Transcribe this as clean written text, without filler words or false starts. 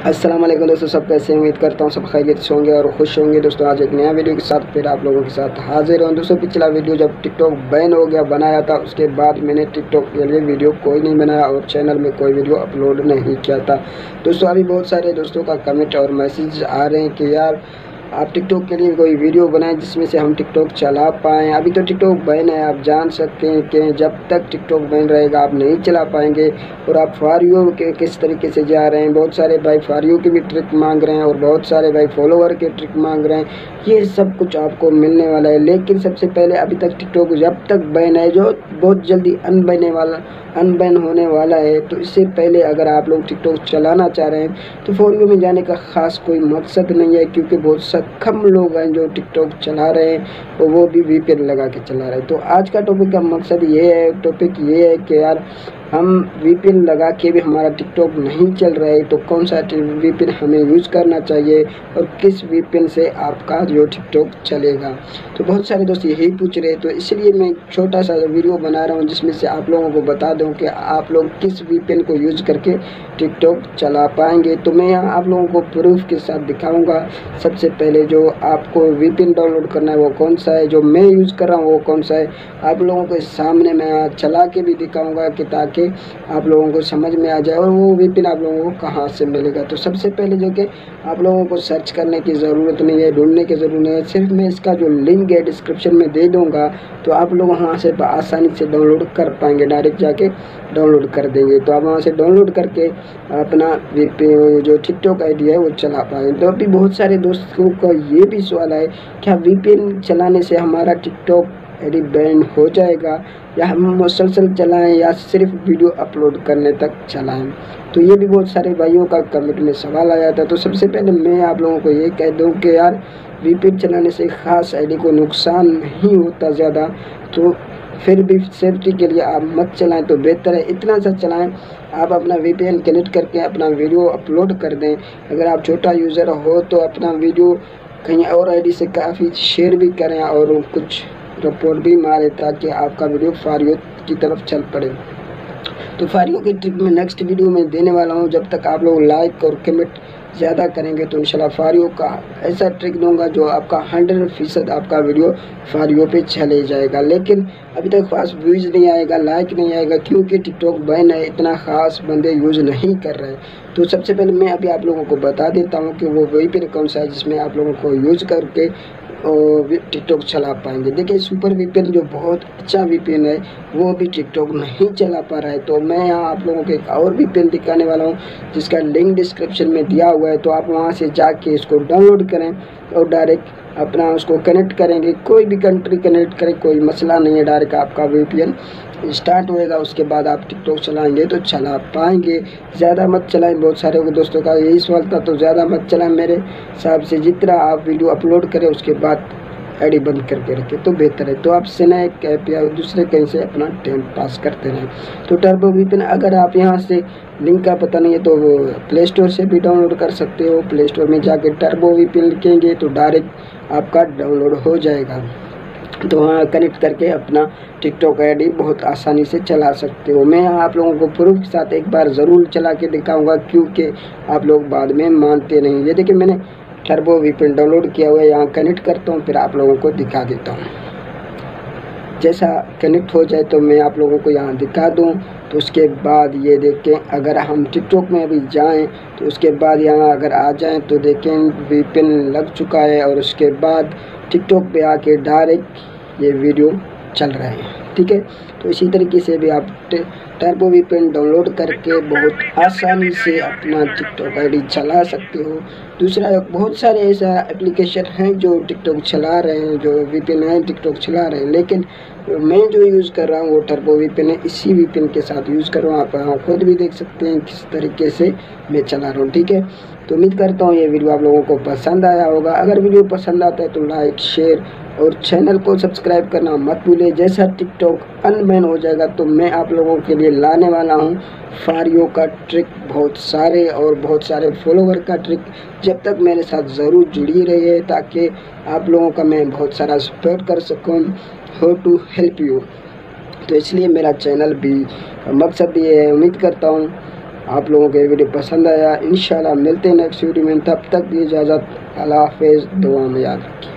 अस्सलाम वालेकुम दोस्तों, सब कैसे उम्मीद करता हूँ सब खैरियत से होंगे और खुश होंगे। दोस्तों आज एक नया वीडियो के साथ फिर आप लोगों के साथ हाजिर हूँ। दोस्तों पिछला वीडियो जब टिकटॉक बैन हो गया बनाया था, उसके बाद मैंने टिकटॉक के लिए वीडियो कोई नहीं बनाया और चैनल में कोई वीडियो अपलोड नहीं किया था। दोस्तों अभी बहुत सारे दोस्तों का कमेंट और मैसेज आ रहे हैं कि यार आप टिकटॉक के लिए कोई वीडियो बनाएं जिसमें से हम टिकटॉक चला पाएँ। अभी तो टिकटॉक बैन है, आप जान सकते हैं कि जब तक टिकटॉक बैन रहेगा आप नहीं चला पाएंगे। और आप फॉर यू के किस तरीके से जा रहे हैं, बहुत सारे भाई फॉर यू की भी ट्रिक मांग रहे हैं और बहुत सारे भाई फॉलोवर के ट्रिक मांग रहे हैं। ये सब कुछ आपको मिलने वाला है, लेकिन सबसे पहले अभी तक टिकटॉक जब तक बैन है, जो बहुत जल्दी अनबैन होने वाला है, तो इससे पहले अगर आप लोग टिकटॉक चलाना चाह रहे हैं तो फॉर यू में जाने का ख़ास कोई मकसद नहीं है, क्योंकि बहुत सक्षम लोग हैं जो टिकटॉक चला रहे हैं और वो भी वीपीएन लगा के चला रहे हैं। तो आज का टॉपिक का मकसद टॉपिक ये है कि यार हम वीपीएन लगा के भी हमारा टिकटॉक नहीं चल रहा है, तो कौन सा वीपीएन हमें यूज़ करना चाहिए और किस वीपीएन से आपका जो टिकटॉक चलेगा। तो बहुत सारे दोस्त यही पूछ रहे हैं, तो इसलिए मैं छोटा सा वीडियो बना रहा हूँ जिसमें से आप लोगों को बता दूँ कि आप लोग किस वीपीएन को यूज़ करके टिकटॉक चला पाएंगे। तो मैं यहाँ आप लोगों को प्रूफ के साथ दिखाऊँगा। सबसे पहले जो आपको वीपीएन डाउनलोड करना है वो कौन सा है, जो मैं यूज़ कर रहा हूँ वो कौन सा है, आप लोगों के सामने मैं चला के भी दिखाऊँगा कि ताकि आप लोगों को समझ में आ जाए और वो वीपीएन आप लोगों को कहाँ से मिलेगा। तो सबसे पहले जो कि आप लोगों को सर्च करने की ज़रूरत नहीं है, ढूंढने की ज़रूरत नहीं है, सिर्फ मैं इसका जो लिंक है डिस्क्रिप्शन में दे दूँगा, तो आप लोग वहाँ से आसानी से डाउनलोड कर पाएंगे, डायरेक्ट जाके डाउनलोड कर देंगे। तो आप वहाँ से डाउनलोड करके अपना वीपीएन जो टिकटॉक आईडी है वो चला पाएंगे। तो अभी बहुत सारे दोस्तों का ये भी सवाल है, क्या वीपीएन चलाने से हमारा टिकटॉक आईडी बैन हो जाएगा या हम मुसलसल चलाएं या सिर्फ वीडियो अपलोड करने तक चलाएं। तो ये भी बहुत सारे भाइयों का कमेंट में सवाल आया था। तो सबसे पहले मैं आप लोगों को ये कह दूं कि यार वीपीएन चलाने से ख़ास आईडी को नुकसान नहीं होता ज़्यादा, तो फिर भी सेफ्टी के लिए आप मत चलाएं तो बेहतर है। इतना सा चलाएं, आप अपना वीपीएन कनेक्ट करके अपना वीडियो अपलोड कर दें। अगर आप छोटा यूज़र हो तो अपना वीडियो कहीं और आईडी से काफ़ी शेयर भी करें और कुछ रिपोर्ट भी मारे ताकि आपका वीडियो फॉर यू की तरफ चल पड़े। तो फॉर यू की ट्रिक में नेक्स्ट वीडियो में देने वाला हूँ। जब तक आप लोग लाइक और कमेंट ज़्यादा करेंगे तो इंशाल्लाह फॉर यू का ऐसा ट्रिक दूंगा जो आपका 100% आपका वीडियो फॉर यू पे चले जाएगा। लेकिन अभी तक खास व्यूज़ नहीं आएगा, लाइक नहीं आएगा, क्योंकि टिकटॉक बैन है, इतना ख़ास बंदे यूज़ नहीं कर रहे हैं। तो सबसे पहले मैं अभी आप लोगों को बता देता हूँ कि वो वीपीएन कौन सा है जिसमें आप लोगों को यूज़ करके और टिकटॉक चला पाएंगे। देखिए सुपर वीपीएन जो बहुत अच्छा वीपीएन है वो भी टिकटॉक नहीं चला पा रहा है। तो मैं यहाँ आप लोगों को एक और वीपीएन दिखाने वाला हूँ जिसका लिंक डिस्क्रिप्शन में दिया हुआ है। तो आप वहाँ से जाके इसको डाउनलोड करें और डायरेक्ट अपना उसको कनेक्ट करेंगे। कोई भी कंट्री कनेक्ट करें, कोई मसला नहीं है, डायरेक्ट आपका वीपीएन स्टार्ट होएगा, उसके बाद आप टिकटॉक चलाएंगे तो चला पाएंगे। ज़्यादा मत चलाएं, बहुत सारे दोस्तों का यही सवाल था, तो ज़्यादा मत चलाएं। मेरे हिसाब से जितना आप वीडियो अपलोड करें उसके बाद आईडी बंद करके रखें तो बेहतर है। तो आप स्नैक ऐप या दूसरे कहीं से अपना टाइम पास करते रहें। तो टर्बो वीपीएन अगर आप यहाँ से लिंक का पता नहीं है तो वो प्ले स्टोर से भी डाउनलोड कर सकते हो। प्ले स्टोर में जाके टर्बो वीपीएन लिखेंगे तो डायरेक्ट आपका डाउनलोड हो जाएगा। तो वहाँ कनेक्ट करके अपना टिकटॉक आईडी बहुत आसानी से चला सकते हो। मैं आप लोगों को प्रूफ के साथ एक बार ज़रूर चला के दिखाऊंगा, क्योंकि आप लोग बाद में मानते नहीं। ये देखिए मैंने टर्बो वीपीएन डाउनलोड किया हुआ है, यहाँ कनेक्ट करता हूँ फिर आप लोगों को दिखा देता हूँ। जैसा कनेक्ट हो जाए तो मैं आप लोगों को यहाँ दिखा दूँ। तो उसके बाद ये देखें, अगर हम टिकटॉक में अभी जाएं तो उसके बाद यहाँ अगर आ जाएं तो देखें वीपीएन लग चुका है और उसके बाद टिकटॉक पे आके डायरेक्ट ये वीडियो चल रहे हैं। ठीक है, तो इसी तरीके से भी आप टर्बो वीपीएन डाउनलोड करके बहुत आसानी से अपना टिकटॉक आईडी चला सकते हो। दूसरा बहुत सारे ऐसा एप्लीकेशन हैं जो टिकटॉक चला रहे हैं, जो वीपीएन है टिकटॉक चला रहे हैं, लेकिन मैं जो यूज़ कर रहा हूँ वो टर्बो वीपीएन है। इसी वीपीएन के साथ यूज़ कर रहा हूँ, आप खुद भी देख सकते हैं किस तरीके से मैं चला रहा हूँ। ठीक है, तो उम्मीद करता हूँ ये वीडियो आप लोगों को पसंद आया होगा। अगर वीडियो पसंद आता है तो लाइक शेयर और चैनल को सब्सक्राइब करना मत भूलिए। जैसा टिकटॉक अनबैन हो जाएगा तो मैं आप लोगों के लिए लाने वाला हूँ फॉर यू का ट्रिक, बहुत सारे और बहुत सारे फॉलोवर का ट्रिक। जब तक मेरे साथ ज़रूर जुड़ी रहिए ताकि आप लोगों का मैं बहुत सारा सपोर्ट कर सकूँ, हाउ टू हेल्प यू। तो इसलिए मेरा चैनल भी मकसद ये है। उम्मीद करता हूँ आप लोगों को ये वीडियो पसंद आया। इंशाल्लाह मिलते हैं नेक्स्ट वीडियो में, तब तक की इजाज़त। अल्लाह हाफ़िज़, दुआ में याद रखिए।